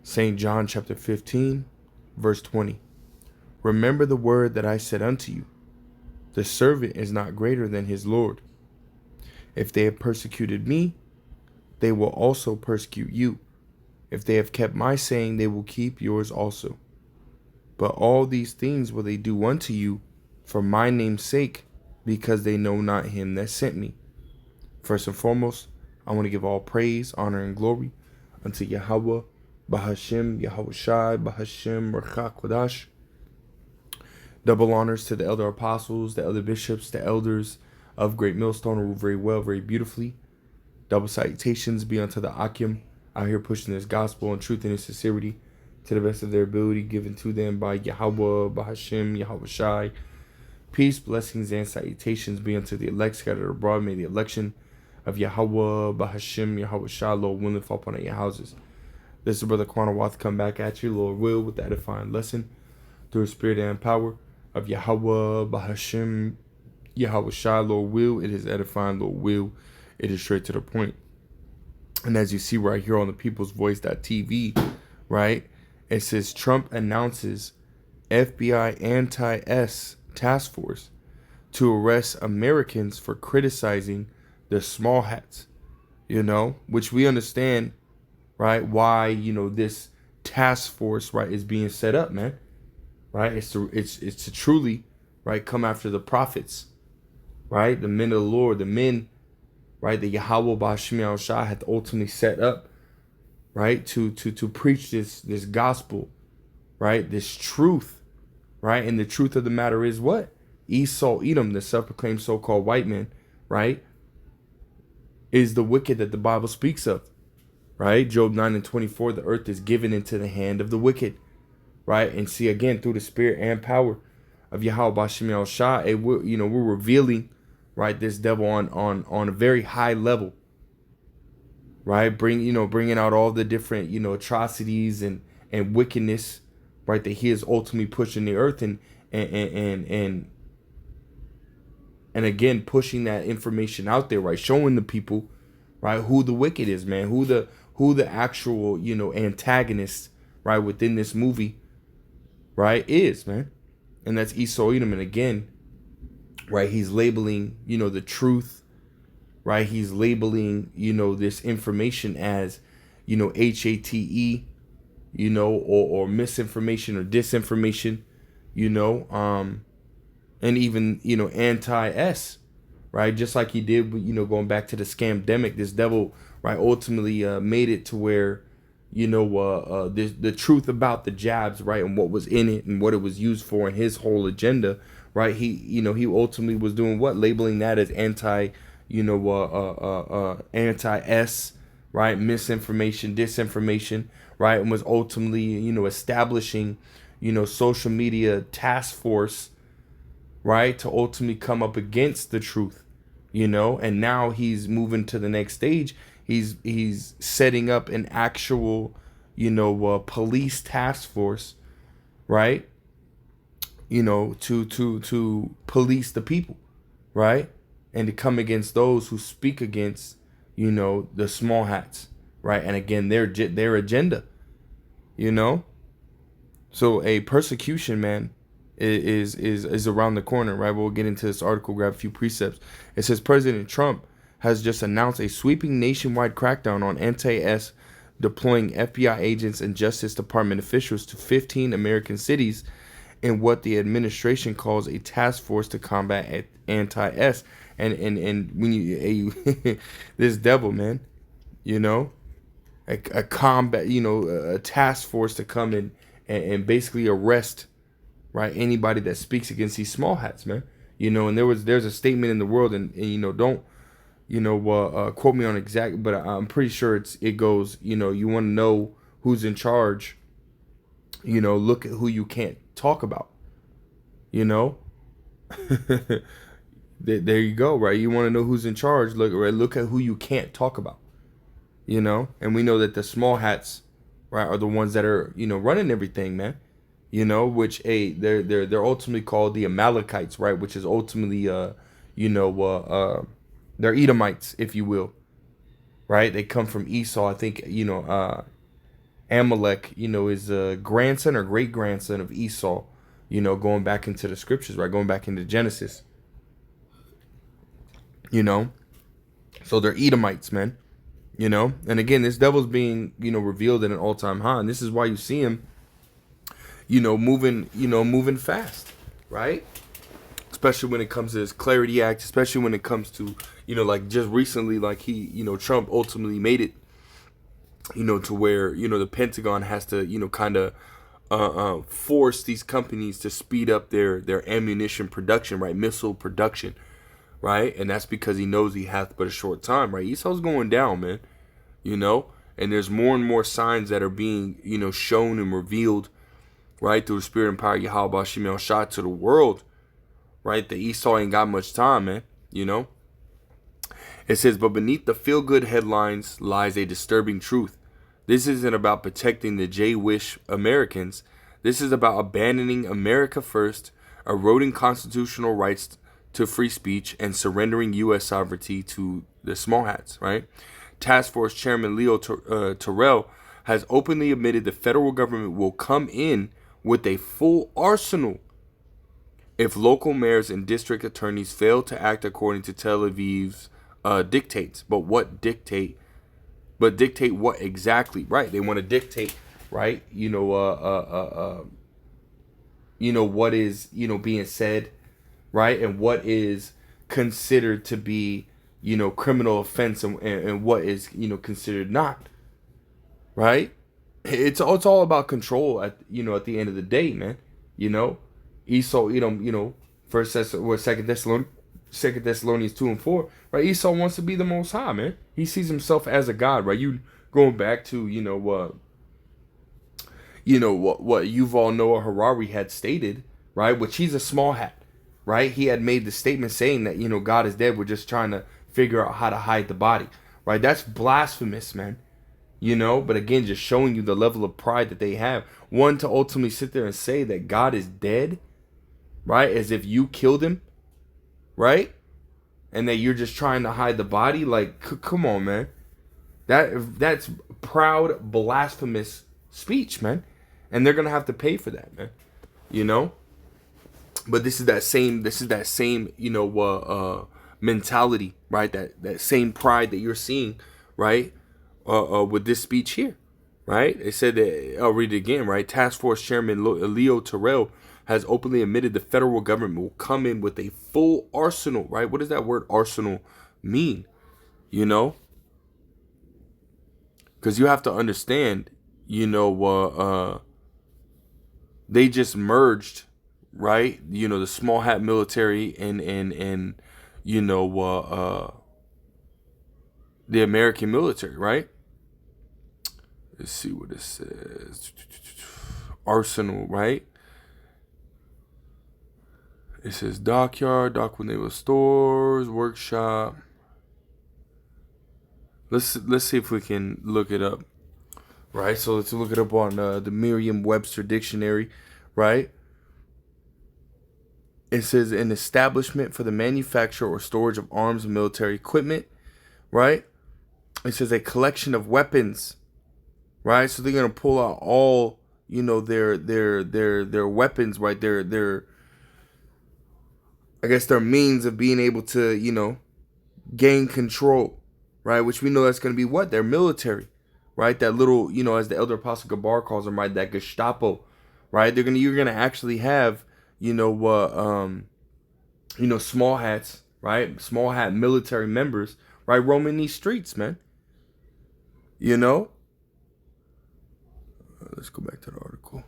St. John chapter 15, verse 20. Remember the word that I said unto you. The servant is not greater than his Lord. If they have persecuted me, they will also persecute you. If they have kept my saying, they will keep yours also. But all these things will they do unto you for my name's sake, because they know not him that sent me. First and foremost, I want to give all praise, honor, and glory unto Yahweh, Bahashim, Yahweh Shai, Bahashim, Rachak Kodash. Double honors to the elder apostles, the elder bishops, the elders of Great Millstone who rule very well, very beautifully. Double salutations be unto the Akim, out here pushing this gospel and truth and sincerity to the best of their ability, given to them by Yahweh, Bahashim, Yahweh Shai. Peace, blessings, and salutations be unto the elect scattered abroad. May the election of Yahweh, Bahashim, Yahweh Shai, Lord willing, fall upon your houses. This is Brother Quana Wath come back at you, Lord will, with that edifying lesson through the spirit and power of Yahweh, Bahashim, Yahweh Shai, Lord will. It is edifying, Lord will. It is straight to the point. And as you see right here on the People's Voice.tv, right, it says Trump announces FBI anti-S task force to arrest Americans for criticizing the small hats, which we understand, right, why, this task force, right, is being set up, man. Right, it's to truly, right, come after the prophets, right, the men of the Lord, the men, right, that Yahweh Ba'ashim Shah had ultimately set up, right, to preach this gospel, right, this truth, right, and the truth of the matter is what? Esau, Edom, the self-proclaimed so-called white man, right, is the wicked that the Bible speaks of, right? Job 9:24, the earth is given into the hand of the wicked. Right, and see again through the spirit and power of Yahweh Bashim Shah, we're revealing, right, this devil on a very high level, right, bringing out all the different atrocities and wickedness, right, that he is ultimately pushing the earth and again pushing that information out there, right, showing the people, right, who the wicked is, man, who the actual antagonist, right, within this movie, right, is, man. And that's Esau Edom. And again, right, he's labeling, the truth, right? He's labeling, this information as, HATE, or misinformation or disinformation, and even, anti-S, right? Just like he did, going back to the scamdemic, this devil, right, ultimately made it to where, the truth about the jabs, right, and what was in it and what it was used for and his whole agenda, right, he ultimately was doing what? Labeling that as anti-S, right, misinformation, disinformation, right, and was ultimately, establishing, social media task force, right, to ultimately come up against the truth, and now he's moving to the next stage. He's setting up an actual, police task force, right? To police the people, right? And to come against those who speak against, the small hats, right? And again, their agenda, So a persecution, man, is around the corner, right? We'll get into this article, grab a few precepts. It says President Trump has just announced a sweeping nationwide crackdown on anti-S, deploying FBI agents and Justice Department officials to 15 American cities in what the administration calls a task force to combat anti-S. And when you this devil, man, a combat, a task force to come in and basically arrest, right, anybody that speaks against these small hats, man. And there's a statement in the world, and don't quote me on exact, but I'm pretty sure it goes, you want to know who's in charge, look at who you can't talk about, there you go, right? You want to know who's in charge, look at who you can't talk about, and we know that the small hats, right, are the ones that are, running everything, man, which they're ultimately called the Amalekites, right, which is ultimately they're Edomites, if you will, right? They come from Esau. I think, Amalek, is a grandson or great grandson of Esau, going back into the scriptures, right? Going back into Genesis, you know? So they're Edomites, man, And again, this devil's being, revealed at an all-time high. And this is why you see him, moving fast, right? Especially when it comes to this Clarity Act, especially when it comes to, like just recently, like Trump ultimately made it, to where, the Pentagon has to, kind of force these companies to speed up their ammunition production, right? Missile production, right? And that's because he knows he has but a short time, right? Esau's going down, man, and there's more and more signs that are being, shown and revealed, right, through the spirit and power of Yahweh Bashim El Shah to the world, right? That Esau ain't got much time, man, It says, but beneath the feel-good headlines lies a disturbing truth. This isn't about protecting the J-wish Americans. This is about abandoning America first, eroding constitutional rights to free speech, and surrendering U.S. sovereignty to the small hats, right? Task Force Chairman Leo Terrell has openly admitted the federal government will come in with a full arsenal if local mayors and district attorneys fail to act according to Tel Aviv's dictates. But dictate what exactly? Right? They want to dictate, right? What is being said, right, and what is considered to be criminal offense, and what is considered not, right? It's all about control at the end of the day, man. Esau, First or Second Thessalonians 2 and 4, right? Esau wants to be the Most High, man. He sees himself as a god, right? You going back to what Yuval Noah Harari had stated, right? Which he's a small hat, right? He had made the statement saying that God is dead. We're just trying to figure out how to hide the body, right? That's blasphemous, man. But again, just showing you the level of pride that they have. One, to ultimately sit there and say that God is dead, right? As if you killed him, right? And that you're just trying to hide the body. Like, come on, man. That's proud, blasphemous speech, man. And they're gonna have to pay for that, man. But this is that same mentality, right? That same pride that you're seeing, right? With this speech here, right? It said that, I'll read it again, right? Task Force Chairman Leo Terrell has openly admitted the federal government will come in with a full arsenal, right? What does that word arsenal mean? Because you have to understand, they just merged, right? The small hat military and the American military, right? Let's see what it says. Arsenal, right? It says dockyard, dock when they were stores, workshop. Let's see if we can look it up, right? So let's look it up on the Merriam-Webster dictionary, right? It says an establishment for the manufacture or storage of arms and military equipment, right? It says a collection of weapons, right? So they're gonna pull out all their weapons, right? Their I guess their means of being able to gain control, right? Which we know that's gonna be what? Their military, right? That little as the Elder Apostle Gabar calls them, right? That Gestapo, right? You're gonna actually have small hats, right? Small hat military members, right? Roaming these streets, man. Let's go back to the article.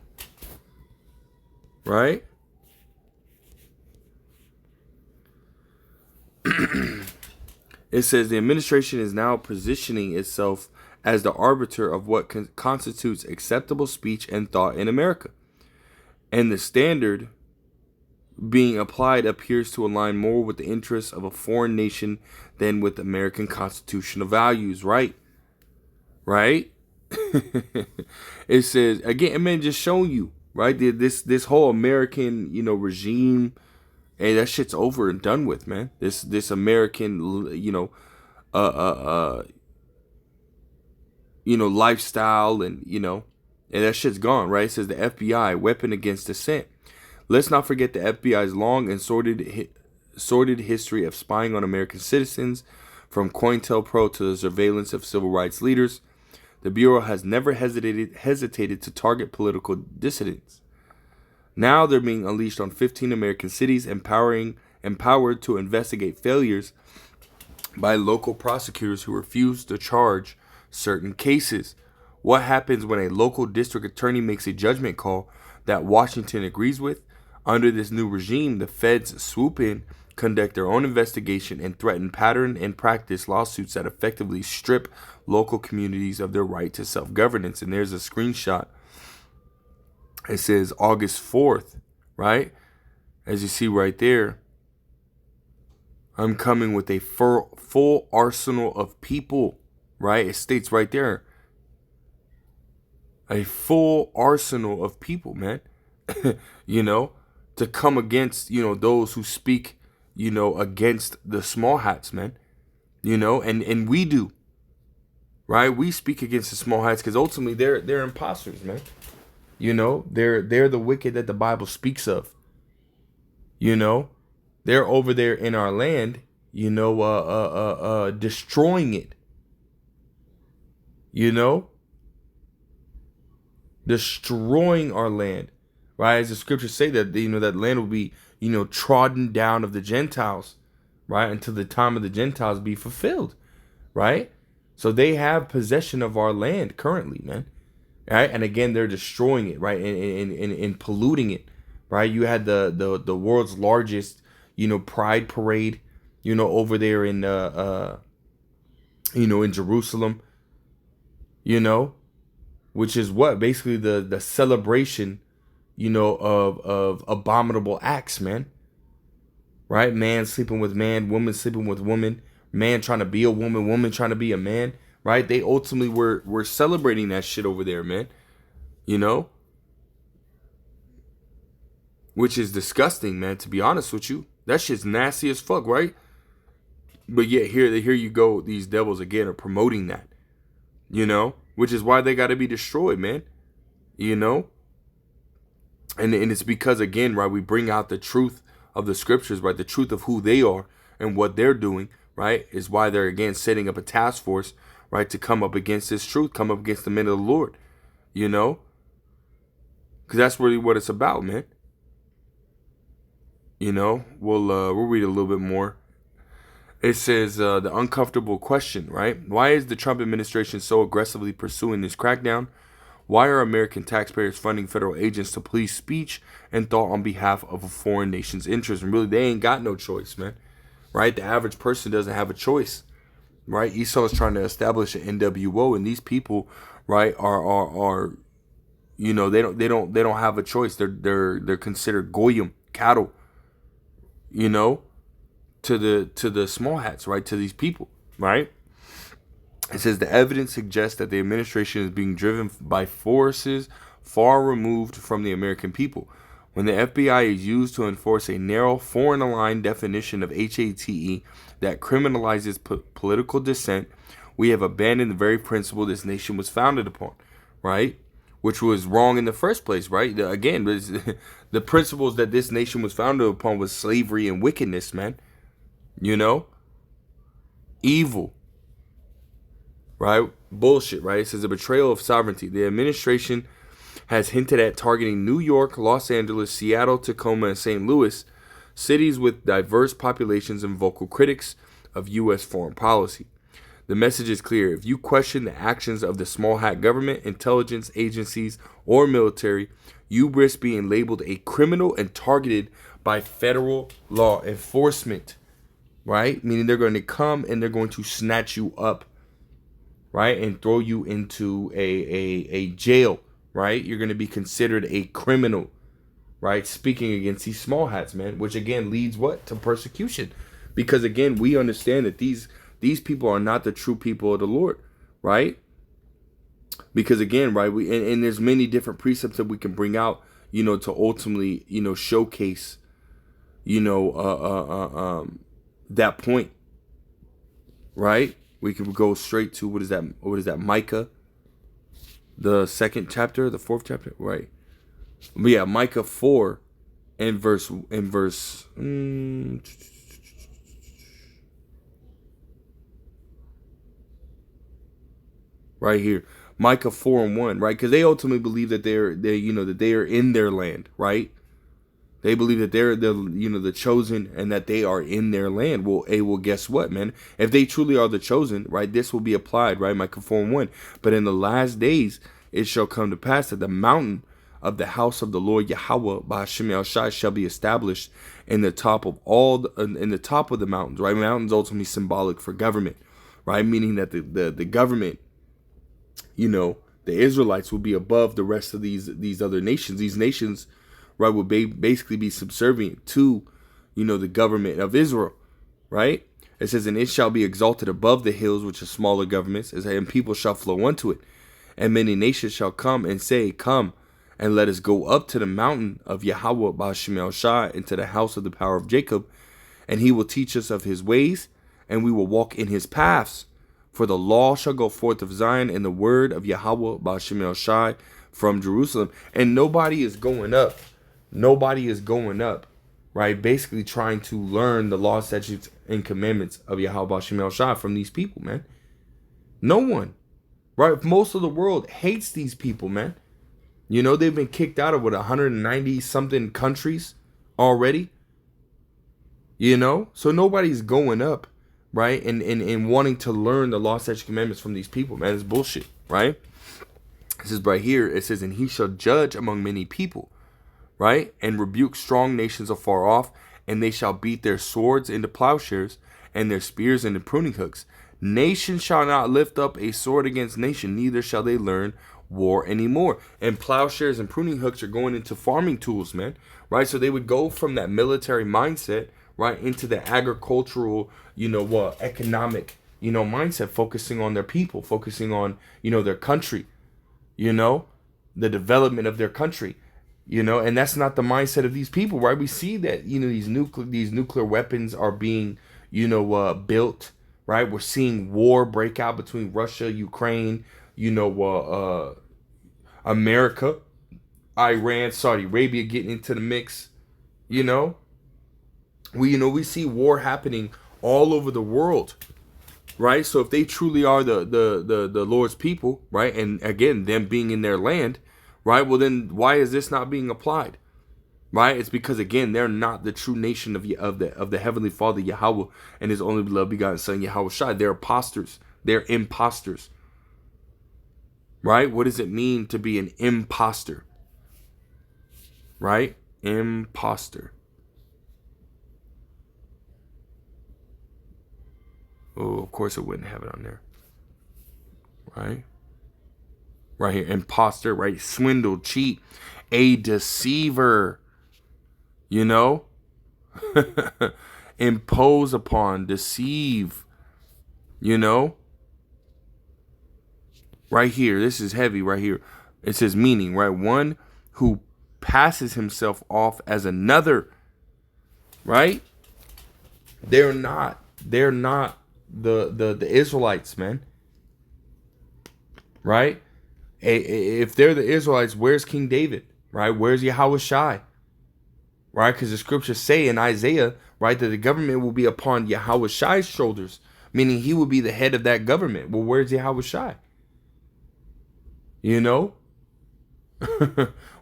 Right? It says the administration is now positioning itself as the arbiter of what constitutes acceptable speech and thought in America. And the standard being applied appears to align more with the interests of a foreign nation than with American constitutional values, right? Right? It says, again, man, just showing you, right? This whole American, regime, hey, that shit's over and done with, man. This American, lifestyle, and that shit's gone, right? It says the FBI, weapon against dissent. Let's not forget the FBI's long and sordid history of spying on American citizens, from COINTELPRO to the surveillance of civil rights leaders. The Bureau has never hesitated to target political dissidents. Now they're being unleashed on 15 American cities, empowered to investigate failures by local prosecutors who refuse to charge certain cases. What happens when a local district attorney makes a judgment call that Washington agrees with? Under this new regime, the feds swoop in, conduct their own investigation, and threaten pattern and practice lawsuits that effectively strip local communities of their right to self-governance. And there's a screenshot. It says August 4th, right? As you see right there, I'm coming with a full arsenal of people, right? It states right there, a full arsenal of people, man, to come against, those who speak, against the small hats, man, and we do, right? We speak against the small hats because ultimately they're imposters, man. They're the wicked that the Bible speaks of. They're over there in our land, destroying it. Destroying our land, right? As the scriptures say that, that land will be, trodden down of the Gentiles, right? Until the time of the Gentiles be fulfilled, right? So they have possession of our land currently, man. Right? And again, they're destroying it, right? And polluting it, right? You had the world's largest, pride parade, over there in in Jerusalem, which is what? Basically the celebration, of abominable acts, man. Right? Man sleeping with man, woman sleeping with woman, man trying to be a woman, woman trying to be a man. Right? They ultimately were celebrating that shit over there, man. Which is disgusting, man, to be honest with you. That shit's nasty as fuck, right? But yet here you go, these devils again are promoting that. Which is why they gotta be destroyed, man. And it's because, again, right, we bring out the truth of the scriptures, right? The truth of who they are and what they're doing, right? Is why they're again setting up a task force, right, to come up against this truth, come up against the men of the Lord, because that's really what it's about, man. We'll read a little bit more. It says the uncomfortable question, right? Why is the Trump administration so aggressively pursuing this crackdown? Why are American taxpayers funding federal agents to police speech and thought on behalf of a foreign nation's interest? And really, they ain't got no choice, man. Right? The average person doesn't have a choice. Right? Esau is trying to establish an NWO, and these people, right, are they don't have a choice. They're considered goyim, cattle, to the small hats, right, to these people, right? It says the evidence suggests that the administration is being driven by forces far removed from the American people. When the FBI is used to enforce a narrow, foreign-aligned definition of HATE that criminalizes political dissent, we have abandoned the very principle this nation was founded upon, right? Which was wrong in the first place, right? Again, the principles that this nation was founded upon was slavery and wickedness, man. Evil. Right? Bullshit, right? It says a betrayal of sovereignty. The administration has hinted at targeting New York, Los Angeles, Seattle, Tacoma, and St. Louis, cities with diverse populations and vocal critics of U.S. foreign policy. The message is clear. If you question the actions of the small hat government, intelligence agencies, or military, you risk being labeled a criminal and targeted by federal law enforcement. Right? Meaning they're going to come and they're going to snatch you up. Right? And throw you into a jail. Right? You're going to be considered a criminal. Right? Speaking against these small hats, man. Which again leads what? To persecution. Because again, we understand that these people are not the true people of the Lord. Right? Because again, right, and there's many different precepts that we can bring out, to ultimately, showcase, that point. Right? We can go straight to what is that Micah, the second chapter, the fourth chapter, right? But yeah, Micah 4 and verse right here. Micah 4 and 1, right? Because they ultimately believe that that they are in their land, right? They believe that they're the chosen and that they are in their land. Well, guess what, man? If they truly are the chosen, right, this will be applied, right? Micah 4 and 1. But in the last days it shall come to pass that the mountain of the house of the Lord Yahweh by Hashem Shai shall be established in the top of the mountains, right? Mountains ultimately symbolic for government, right? Meaning that the government, the Israelites will be above the rest of these other nations. These nations, right, will basically be subservient to, the government of Israel, right? It says, and it shall be exalted above the hills, which are smaller governments, and people shall flow unto it. And many nations shall come and say, come, and let us go up to the mountain of Yahweh Ba'Shem Shai, into the house of the power of Jacob, and he will teach us of his ways, and we will walk in his paths. For the law shall go forth of Zion, and the word of Yahweh Ba'Shem Shai from Jerusalem. And nobody is going up. Nobody is going up, right? Basically trying to learn the law, statutes, and commandments of Yahweh Ba'Shem Shai from these people, man. No one, right? Most of the world hates these people, man. They've been kicked out of 190 something countries already. So nobody's going up, right? And wanting to learn the law, statutes, commandments from these people, man. It's bullshit, right? This is right here. It says, and he shall judge among many people, right? And rebuke strong nations afar off, and they shall beat their swords into plowshares and their spears into pruning hooks. Nation shall not lift up a sword against nation, neither shall they learn war anymore. And plowshares and pruning hooks are going into farming tools, man, right? So they would go from that military mindset, right, into the agricultural, economic, mindset, focusing on their people, focusing on, their country, the development of their country, and that's not the mindset of these people, right? We see that, these nuclear weapons are being, built, right? We're seeing war break out between Russia, Ukraine, America, Iran, Saudi Arabia getting into the mix. We see war happening all over the world, right? So if they truly are the Lord's people, right, and again them being in their land, right, well then why is this not being applied? Right? It's because again they're not the true nation of the Heavenly Father Yahweh and His only beloved begotten Son Yahweh Shai. They're imposters. They're imposters. Right? What does it mean to be an imposter? Right? Imposter. Oh, of course it wouldn't have it on there. Right? Right here. Imposter, right? Swindle, cheat, a deceiver. Impose upon, deceive. Right here, this is heavy right here. It says meaning, right? One who passes himself off as another, right? They're not the Israelites, man. Right? If they're the Israelites, where's King David? Right? Where's Yahweh Shai? Right? Because the scriptures say in Isaiah, right, that the government will be upon Yahweh Shai's shoulders, meaning he will be the head of that government. Well, where's Yahweh Shai?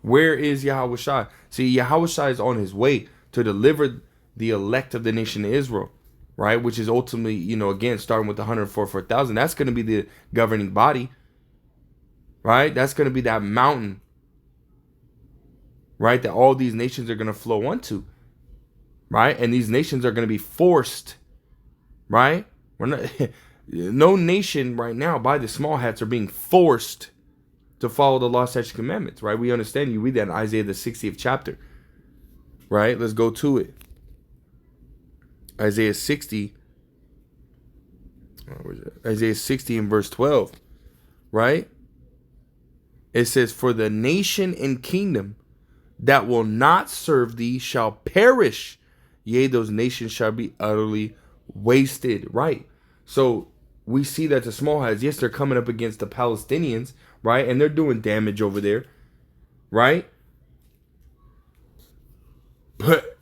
Where is Yahweh Shai? See, Yahweh Shai is on his way to deliver the elect of the nation of Israel, right? Which is ultimately, again, starting with the 144,000. That's going to be the governing body, right? That's going to be that mountain, right? That all these nations are going to flow onto, right? And these nations are going to be forced, right? No nation right now by the small hats are being forced to follow the law, statutes, commandments, right? We understand. You read that in Isaiah the 60th chapter, right? Let's go to it. Isaiah 60. Where is it? Isaiah 60 and verse 12, right? It says, for the nation and kingdom that will not serve thee shall perish. Yea, those nations shall be utterly wasted, right? So we see that the small hats, yes, they're coming up against the Palestinians, right? And they're doing damage over there, right? But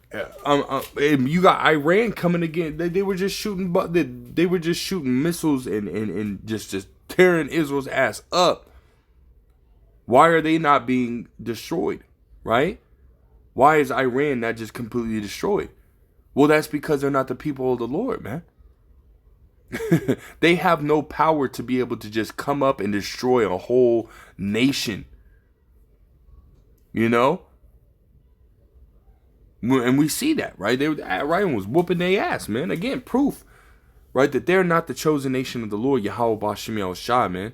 you got Iran coming again. They were just shooting, but they were just shooting missiles and just tearing Israel's ass up. Why are they not being destroyed, right? Why is Iran not just completely destroyed? Well, that's because they're not the people of the Lord, man. They have no power to be able to just come up and destroy a whole nation. You know? And we see that, right? Iran was whooping their ass, man. Again, proof, right, that they're not the chosen nation of the Lord, Yahweh B'Shem Yahushua, man.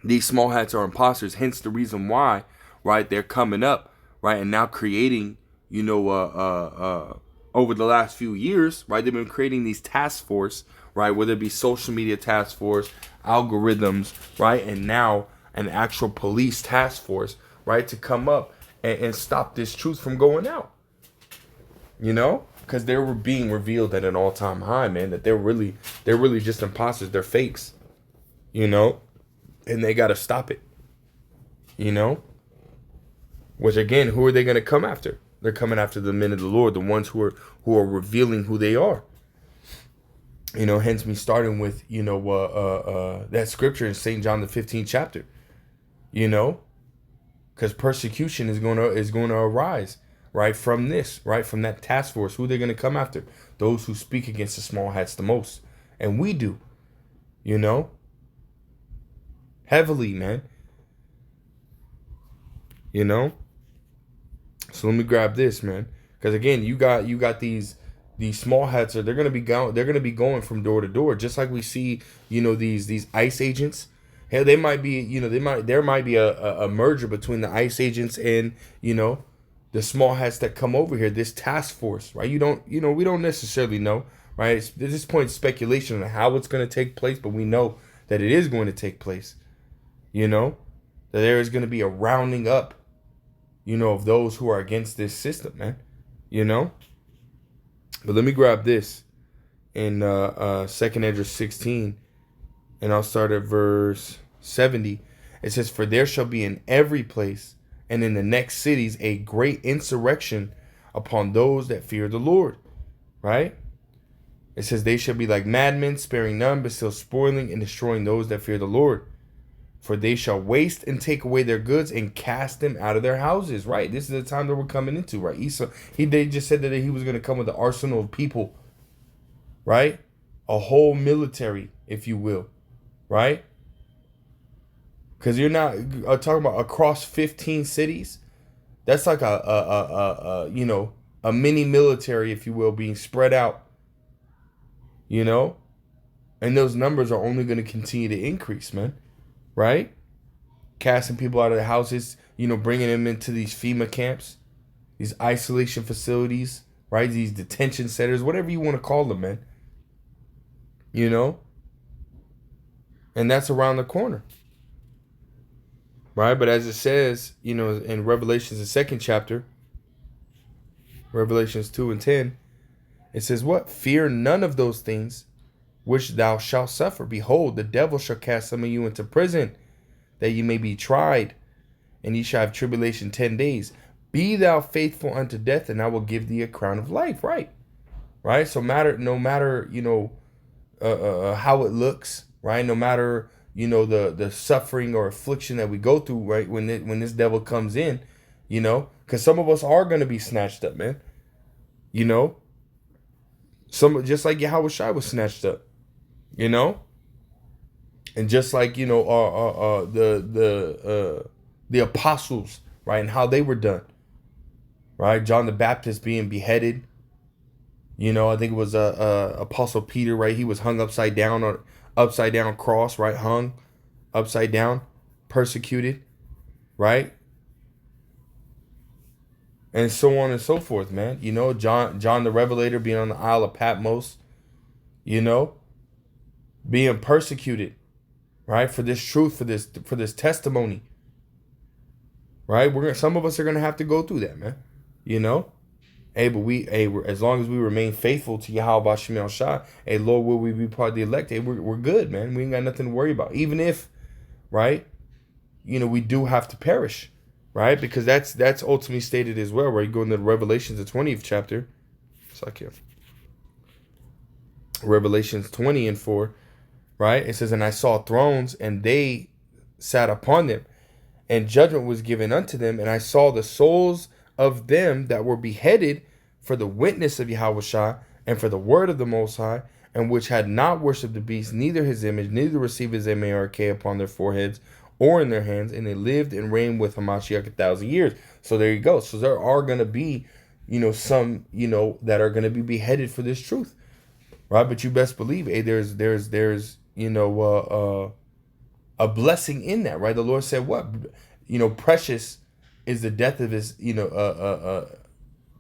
These small hats are imposters, hence the reason why, right, they're coming up, right, and now creating, over the last few years, right, they've been creating these task force, right, whether it be social media task force, algorithms, right, and now an actual police task force, right, to come up and stop this truth from going out, because they were being revealed at an all-time high, man, that they're really just imposters, they're fakes, and they got to stop it, which again, who are they going to come after? They're coming after the men of the Lord, the ones who are revealing who they are. Hence me starting with, that scripture in St. John the 15th chapter, because persecution is going to arise, right, from this, right, from that task force. Who they're going to come after? Those who speak against the small hats the most. And we do, heavily, man. So let me grab this, man, because again, you got these small hats they're gonna be going from door to door, just like we see, these ICE agents. Hell, they might be, there might be a merger between the ICE agents and the small hats that come over here. This task force, right? We don't necessarily know, right? At this point, it's speculation on how it's going to take place, but we know that it is going to take place. That there is going to be a rounding up, of those who are against this system, man. But let me grab this in 2nd Esdras 16, and I'll start at verse 70. It says, "For there shall be in every place and in the next cities a great insurrection upon those that fear the Lord." Right? It says, "They shall be like madmen, sparing none, but still spoiling and destroying those that fear the Lord. For they shall waste and take away their goods and cast them out of their houses." Right? This is the time that we're coming into, right? They just said that he was going to come with an arsenal of people, right? A whole military, if you will, right? Because you're not talking about across 15 cities. That's like a mini military, if you will, being spread out, and those numbers are only going to continue to increase, man. Right? Casting people out of their houses, bringing them into these FEMA camps, these isolation facilities, right? These detention centers, whatever you want to call them, man. And that's around the corner. Right? But as it says, in Revelations, the 2nd chapter, Revelations 2 and 10, it says what? "Fear none of those things which thou shalt suffer. Behold, the devil shall cast some of you into prison, that ye may be tried, and ye shall have tribulation 10 days. Be thou faithful unto death, and I will give thee a crown of life." Right? So no matter how it looks, right? No matter the suffering or affliction that we go through, right? When this devil comes in, because some of us are going to be snatched up, man. Some just like Yahweh Shai was snatched up. And just like the apostles, right, and how they were done, right? John the Baptist being beheaded. I think it was Apostle Peter, right? He was hung upside down cross, right? Hung upside down, persecuted, right? And so on and so forth, man. John the Revelator being on the Isle of Patmos, being persecuted, right, for this truth, for this testimony, right? Some of us are gonna have to go through that, man. But as long as we remain faithful to Yahweh B'Shem Yahushua, Lord, will we be part of the elect? We're good, man. We ain't got nothing to worry about. Even if, right, we do have to perish, right? Because that's ultimately stated as well, right? You go into Revelations, the 20th chapter. It's like here. Revelations 20:4, right? It says, and I saw thrones, and they sat upon them, and judgment was given unto them, and I saw the souls of them that were beheaded for the witness of Yahushua and for the word of the Most High, and which had not worshipped the beast, neither his image, neither received his mark upon their foreheads or in their hands, and they lived and reigned with Hamashiach 1,000 years. So there you go. So there are going to be, some, that are going to be beheaded for this truth, right? But you best believe, there's a blessing in that, right? The Lord said, what? Precious is the death of his,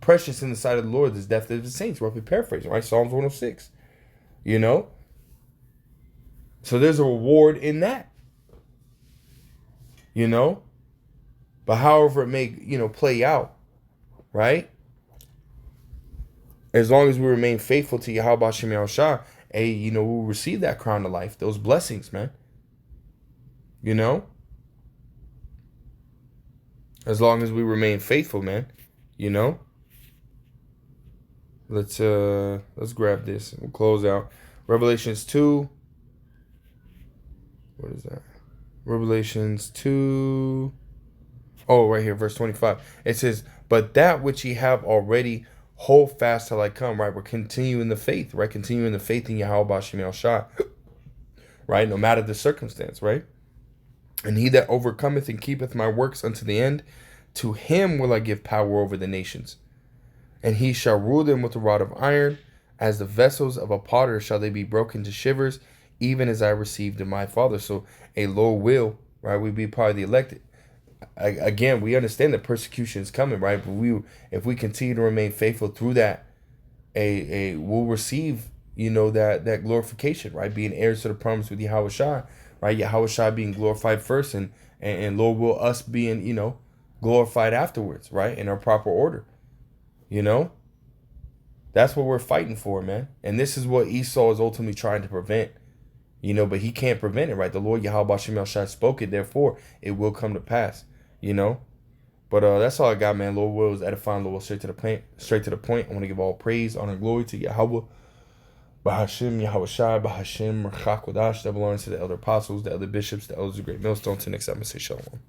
precious in the sight of the Lord is the death of his saints, roughly paraphrasing, right? Psalms 106, So there's a reward in that, But however it may, play out, right? As long as we remain faithful to Yahweh Hashem Yahushua, we'll receive that crown of life, those blessings, man. As long as we remain faithful, man. Let's grab this. We'll close out. Revelations 2. What is that? Revelations 2. Oh, right here, verse 25. It says, but that which ye have already, hold fast till I come, right? We're continuing the faith, right? Continuing the faith in Yahweh Hashem Yahushua, right? No matter the circumstance, right? And he that overcometh and keepeth my works unto the end, to him will I give power over the nations. And he shall rule them with a rod of iron, as the vessels of a potter shall they be broken to shivers, even as I received in my Father. So a Lord will, right? We be part of the elected. Again, we understand that persecution is coming, right? But if we continue to remain faithful through that, we'll receive, that glorification, right? Being heirs to the promise with Yahushua, right? Yahushua being glorified first, and Lord will us being, glorified afterwards, right? In our proper order, That's what we're fighting for, man. And this is what Esau is ultimately trying to prevent, but he can't prevent it, right? The Lord Yahweh Hashem Yahushua spoke it, therefore it will come to pass, But that's all I got, man. Lord wills edifying, Lord will straight to the point. I want to give all praise, honor, and glory to Yahweh, Bahashim, Yahushua, Bahashim, Merchak Kodash, that belongs to the elder apostles, the elder bishops, the elders of Great Millstone. To the next time, I say shalom.